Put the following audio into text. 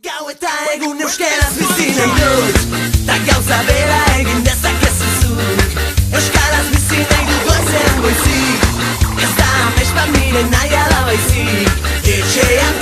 Gau eta egun euskaraz bizi nahi dut, ta gauza bera egin dezakezu zuk. Euskaraz bizi nahi dut goizean goizik, ez da amespat nire nahi ala baizik. Etxean